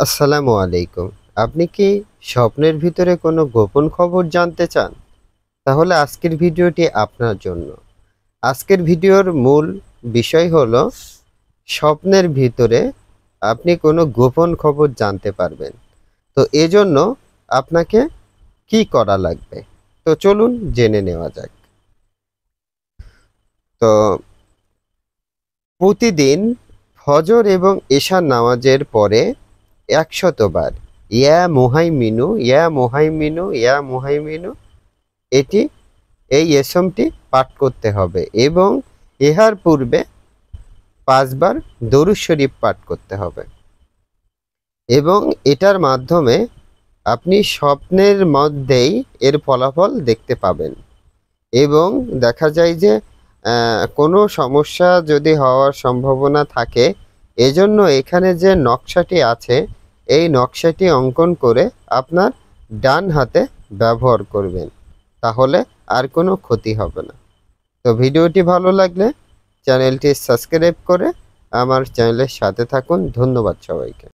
আসসালামু আলাইকুম। আপনি কি স্বপ্নের ভিতরে কোনো গোপন খবর জানতে চান? তাহলে আজকের ভিডিওটি আপনার জন্য। আজকের ভিডিওর মূল বিষয় হলো স্বপ্নের ভিতরে আপনি কোনো গোপন খবর জানতে পারবেন। তো এজন্য আপনাকে কি করা লাগবে? তো চলুন জেনে নেওয়া যাক। তো প্রতিদিন ফজর এবং এশার নামাজের পরে ১০০ বার ইয়া মুহাইমিনু, ইয়া মুহাইমিনু, ইয়া মুহাইমিনু এটি এই এসমটি পাঠ করতে হবে এবং ইহার পূর্বে ৫ বার দরুদ শরীফ পাঠ করতে হবে এবং এটার মাধ্যমে আপনি স্বপ্নের মধ্যেই এর ফলাফল দেখতে পাবেন এবং দেখা যায় যে কোনো সমস্যা যদি হওয়ার সম্ভাবনা থাকে, এজন্য এখানে যে নকশাটি আছে এই নকশাটি অঙ্কন করে আপনার ডান হাতে ব্যবহার করবেন। তাহলে আর কোনো ক্ষতি হবে না। তো ভিডিওটি ভালো লাগলে চ্যানেলটি সাবস্ক্রাইব করে আমার চ্যানেলের সাথে থাকুন। ধন্যবাদ সবাইকে।